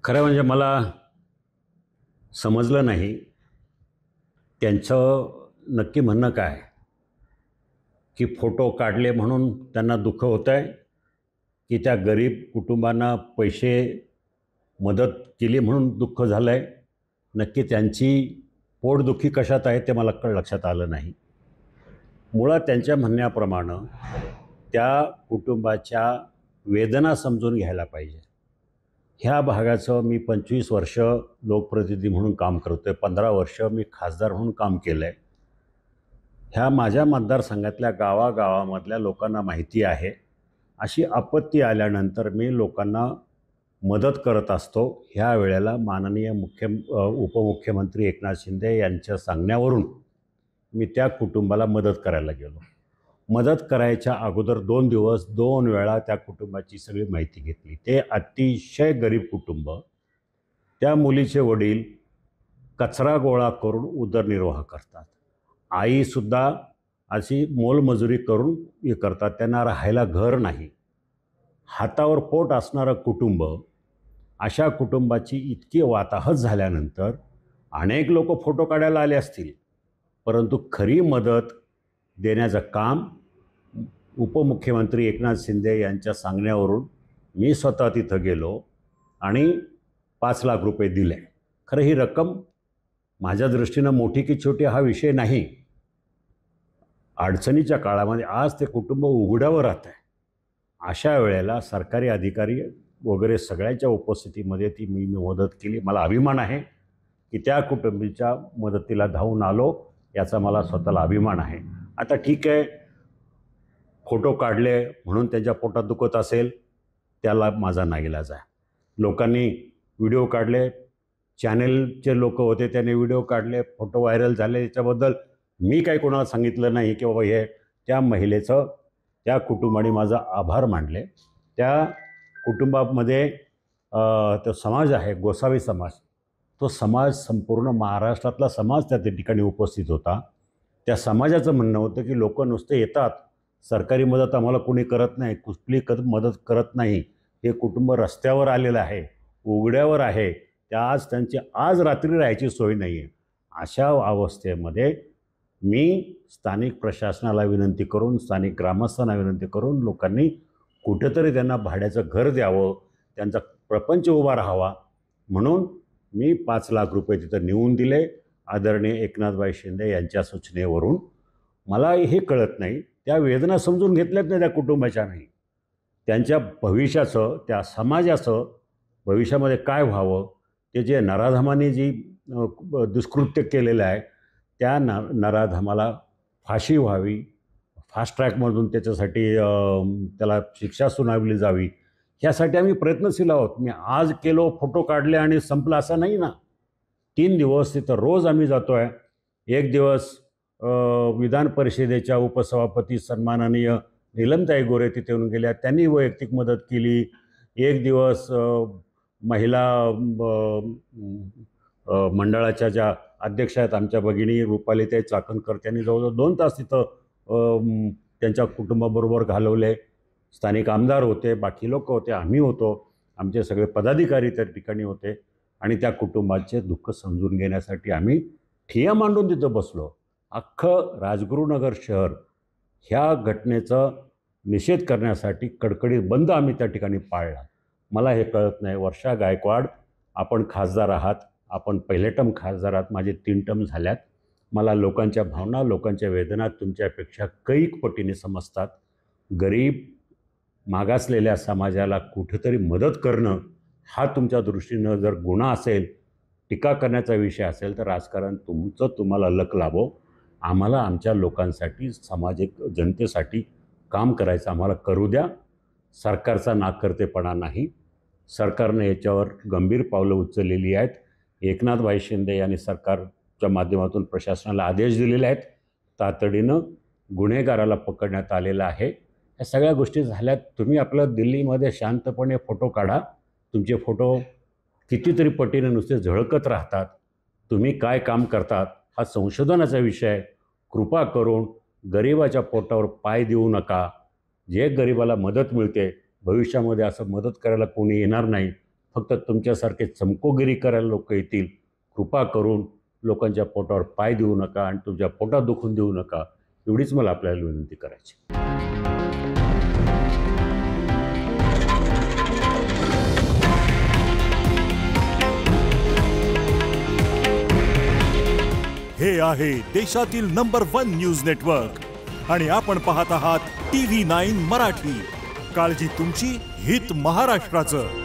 खरं म्हणजे मला समजलं नाही त्यांचं नक्की म्हणणं काय, की फोटो काढले म्हणून त्यांना दुःख होतं आहे, की त्या गरीब कुटुंबांना पैसे मदत केली म्हणून दुःख झालं आहे. नक्की त्यांची पोटदुखी कशात आहे ते मला लक्षात आलं नाही. मुळात त्यांच्या म्हणण्याप्रमाणे त्या कुटुंबाच्या वेदना समजून घ्यायला पाहिजे. ह्या भागाचं मी 25 वर्ष लोकप्रतिनिधी म्हणून काम करतो आहे. 15 वर्ष मी खासदार म्हणून काम केलं आहे. ह्या माझ्या मतदारसंघातल्या गावागावामधल्या लोकांना माहिती आहे. अशी आपत्ती आल्यानंतर मी लोकांना मदत करत असतो. ह्या वेळेला माननीय उपमुख्यमंत्री एकनाथ शिंदे यांच्या सांगण्यावरून मी त्या कुटुंबाला मदत करायला गेलो. मदत करायच्या अगोदर 2 दिवस 2 वेळा त्या कुटुंबाची सगळी माहिती घेतली. ते अतिशय गरीब कुटुंब. त्या मुलीचे वडील कचरा गोळा करून उदरनिर्वाह करतात. आईसुद्धा अशी मोलमजुरी करून हे करतात. त्यांना राहायला घर नाही. हातावर पोट असणारं कुटुंब, अशा कुटुंबाची इतकी वाताहत झाल्यानंतर अनेक लोक फोटो काढायला आले असतील, परंतु खरी मदत देण्याचं काम उपमुख्यमंत्री एकनाथ शिंदे यांच्या सांगण्यावरून मी स्वतः तिथं गेलो आणि 5 लाख रुपये दिले. खरं ही रक्कम माझ्या दृष्टीनं मोठी की छोटी हा विषय नाही. अडचणीच्या काळामध्ये आज ते कुटुंब उघड्यावर राहत आहे. अशा वेळेला सरकारी अधिकारी वगैरे सगळ्यांच्या उपस्थितीमध्ये मी मदत केली. मला अभिमान आहे की त्या कुटुंबीच्या मदतीला धावून आलो, याचा मला स्वतःला अभिमान आहे. आता ठीक आहे, फोटो काढले म्हणून त्यांच्या पोटात दुखत असेल, त्याला माझा नाईलाज आहे. लोकांनी व्हिडिओ काढले, चॅनेलचे लोक होते त्यांनी व्हिडिओ काढले, फोटो व्हायरल झाले. याच्याबद्दल मी काही कोणाला सांगितलं नाही की बाबा हे त्या महिलेचं, त्या कुटुंबाने माझा आभार मानले. त्या कुटुंबामध्ये तो समाज आहे, गोसावी समाज. तो समाज संपूर्ण महाराष्ट्रातला समाज त्या ठिकाणी उपस्थित होता. त्या समाजाचं म्हणणं होतं की लोक नुसते येतात, सरकारी मदत आम्हाला कोणी करत नाही, कुठली मदत करत नाही. हे कुटुंब रस्त्यावर आलेलं आहे, उघड्यावर आहे. त्यांची आज रात्री राहायची सोय नाही आहे. अशा अवस्थेमध्ये मी स्थानिक प्रशासनाला विनंती करून, स्थानिक ग्रामस्थांना विनंती करून लोकांनी कुठेतरी त्यांना भाड्याचं घर द्यावं, त्यांचा प्रपंच उभा राहावा म्हणून मी 5 लाख रुपये तिथं नेऊन दिले आदरणीय एकनाथभाई शिंदे यांच्या सूचनेवरून. मला हे कळत नाही, त्या वेदना समजून घेतल्याच नाही त्या कुटुंबाच्या नाही. त्यांच्या भविष्याचं, त्या समाजाचं भविष्यामध्ये काय व्हावं, ते जे नराधमांनी जी दुष्कृत्य केलेलं आहे, त्या नराधमाला फाशी व्हावी, फास्ट ट्रॅकमधून त्याच्यासाठी त्याला शिक्षा सुनावली जावी, ह्यासाठी आम्ही प्रयत्नशील आहोत. मी आज केलो, फोटो काढले आणि संपलं असं नाही ना. 3 दिवस तिथं रोज आम्ही जातो आहे. एक दिवस विधान परिषदेच्या उपसभापती सन्माननीय नीलमताई गोरे तिथे येऊन गेल्या, त्यांनी वैयक्तिक मदत केली. एक दिवस महिला मंडळाच्या ज्या अध्यक्ष आहेत आमच्या भगिनी रुपालीताई चाकणकर, त्यांनी जवळजवळ 2 तास तिथं त्यांच्या कुटुंबाबरोबर घालवले. स्थानिक आमदार होते, बाकी लोक होते, आम्ही होतो, आमचे सगळे पदाधिकारी त्या ठिकाणी होते आणि त्या कुटुंबाचे दुःख समजून घेण्यासाठी आम्ही ठिय्या मांडून तिथं बसलो. अख्खं राजगुरुनगर शहर ह्या घटनेचा निषेध करण्यासाठी कडकडीत बंद आम्ही त्या ठिकाणी पाळला. मला हे कळत नाही, वर्षा गायकवाड आपण खासदार आहात, आपण पहिले टर्म खासदार आहात, माझे 3 टर्म झाल्यात. मला लोकांच्या भावना, लोकांच्या वेदना तुमच्यापेक्षा कैक पटीने समजतात. गरीब मागासलेल्या समाजाला कुठेतरी मदत करणं हा तुमच्या दृष्टीनं जर गुन्हा असेल, टीका करण्याचा विषय असेल, तर राजकारण तुम्हाला लक लाभो. आम्हाला आमच्या लोकांसाठी, सामाजिक जनतेसाठी काम करायचं आम्हाला करू द्या. सरकारचा नाकर्तेपणा नाही. सरकारने याच्यावर गंभीर पावलं उचललेली आहेत. एकनाथभाई शिंदे यांनी सरकारच्या माध्यमातून प्रशासनाला आदेश दिलेले आहेत. तातडीनं गुन्हेगाराला पकडण्यात आलेलं आहे. ह्या सगळ्या गोष्टी झाल्यात. तुम्ही आपलं दिल्लीमध्ये शांतपणे फोटो काढा. तुमचे फोटो कितीतरी पटीने नुसते झळकत राहतात. तुम्ही काय काम करतात हा संशोधनाचा विषय आहे. कृपा करून गरिबाच्या पोटावर पाय देऊ नका. जे गरिबाला मदत मिळते, भविष्यामध्ये असं मदत करायला कोणी येणार नाही, फक्त तुमच्यासारखे चमकोगिरी करायला लोक येतील. कृपा करून लोकांच्या पोटावर पाय देऊ नका आणि तुमच्या पोटात दुखून देऊ नका, एवढीच मला आपल्याला विनंती करायची. हे आहे देशातील नंबर 1 न्यूज नेटवर्क आणि आपण पाहत आहात TV9 मराठी. काळजी तुमची, हित महाराष्ट्राचं.